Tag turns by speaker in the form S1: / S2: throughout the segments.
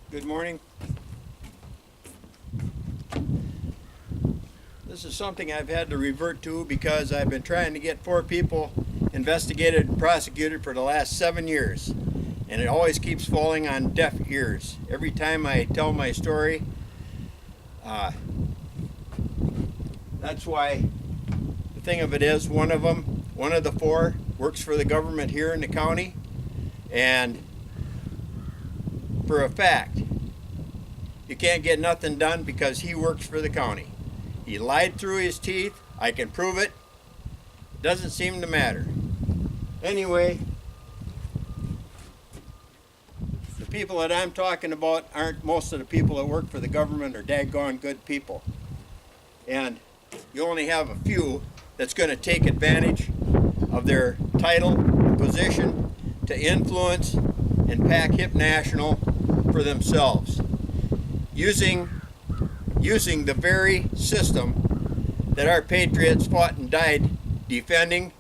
S1: Good morning. This is something I've had to revert to because I've been trying to get 4 people investigated and prosecuted for the last 7 years. And it always keeps falling on deaf ears. Every time I tell my story, that's why the thing of it is, one of the 4, works for the government here in the county. And for a fact, you can't get nothing done because he works for the county. He lied through his teeth. I can prove it. Doesn't seem to matter. Anyway, the people that I'm talking about aren't most of the people that work for the government, are daggone good people. And you only have a few that's going to take advantage of their title and position to influence and pack Hip National for themselves, using the very system that our patriots fought and died defending.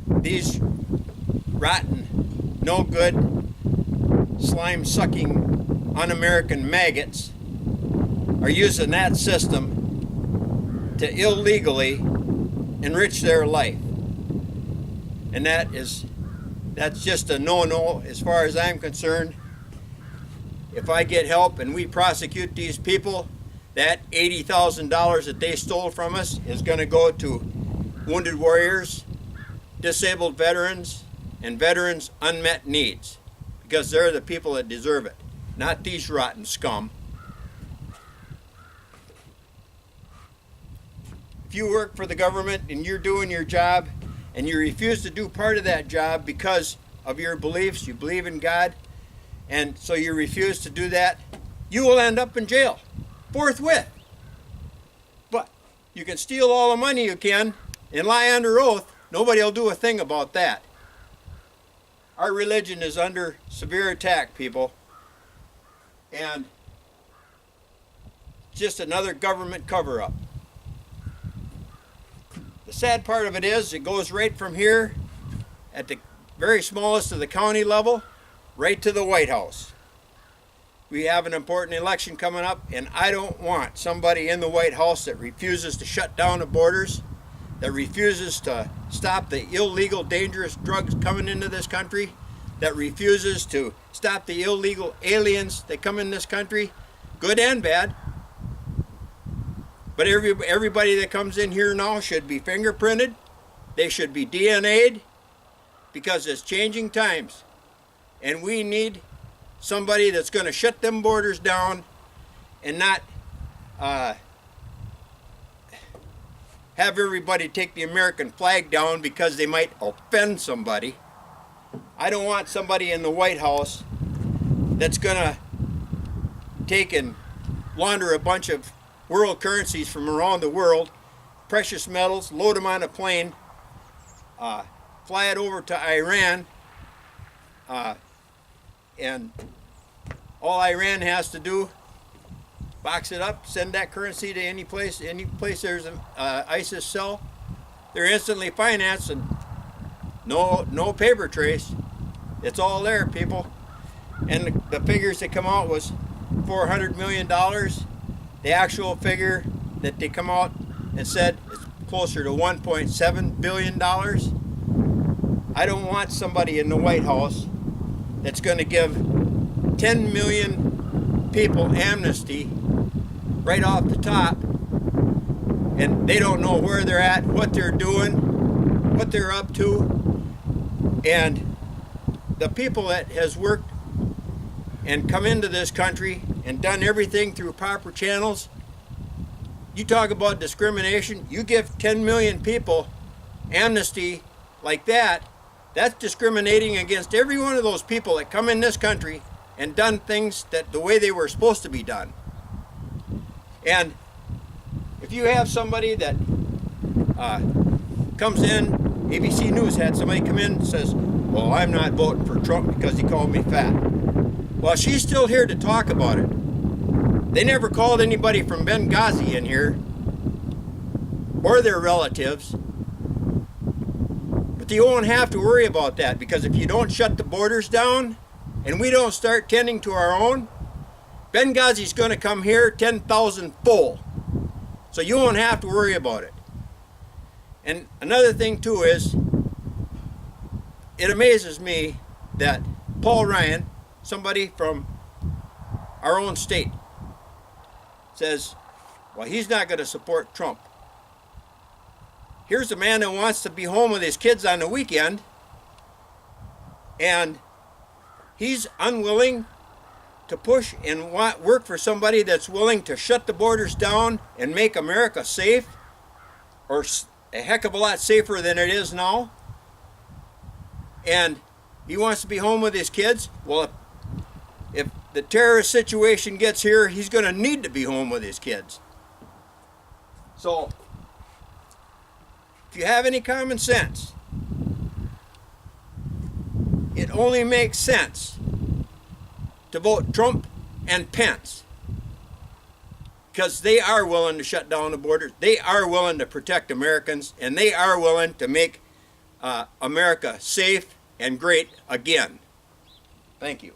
S1: These rotten, no good, slime-sucking, un-American maggots are using that system to illegally enrich their life. And that's just a no-no as far as I'm concerned. If I get help and we prosecute these people, that $80,000 that they stole from us is going to go to wounded warriors, disabled veterans, and veterans' unmet needs, because they're the people that deserve it, not these rotten scum. If you work for the government and you're doing your job and you refuse to do part of that job because of your beliefs, you believe in God, and so you refuse to do that, you will end up in jail forthwith. But you can steal all the money you can and lie under oath. Nobody will do a thing about that. Our religion is under severe attack, people. And just another government cover-up. The sad part of it is it goes right from here at the very smallest of the county level right to the White House. We have an important election coming up, and I don't want somebody in the White House that refuses to shut down the borders, that refuses to stop the illegal, dangerous drugs coming into this country, that refuses to stop the illegal aliens that come in this country, good and bad. But everybody that comes in here now should be fingerprinted. They should be DNA'd, because it's changing times. And we need somebody that's going to shut them borders down and not have everybody take the American flag down because they might offend somebody. I don't want somebody in the White House that's going to take and launder a bunch of world currencies from around the world, precious metals, load them on a plane, fly it over to Iran, and all Iran has to do, box it up, send that currency to any place there's an ISIS cell. They're instantly financed, and no paper trace. It's all there, people. And the figures that come out was $400 million. The actual figure that they come out and said is closer to $1.7 billion. I don't want somebody in the White House that's going to give 10 million people amnesty right off the top, and they don't know where they're at, what they're doing, what they're up to. And the people that has worked and come into this country and done everything through proper channels, you talk about discrimination, you give 10 million people amnesty like that, that's discriminating against every one of those people that come in this country and done things that the way they were supposed to be done. And if you have somebody that comes in, ABC News had somebody come in and says, well, I'm not voting for Trump because he called me fat. Well, she's still here to talk about it. They never called anybody from Benghazi in here, or their relatives. But you won't have to worry about that, because if you don't shut the borders down, and we don't start tending to our own, Benghazi's going to come here 10,000 full. So you won't have to worry about it. And another thing too is, it amazes me that Paul Ryan, somebody from our own state, says, well, he's not going to support Trump. Here's a man that wants to be home with his kids on the weekend, and he's unwilling to push and work for somebody that's willing to shut the borders down and make America safe, or a heck of a lot safer than it is now. And he wants to be home with his kids. Well, if the terrorist situation gets here, he's going to need to be home with his kids. So, if you have any common sense, it only makes sense to vote Trump and Pence, because they are willing to shut down the borders, they are willing to protect Americans, and they are willing to make America safe and great again. Thank you.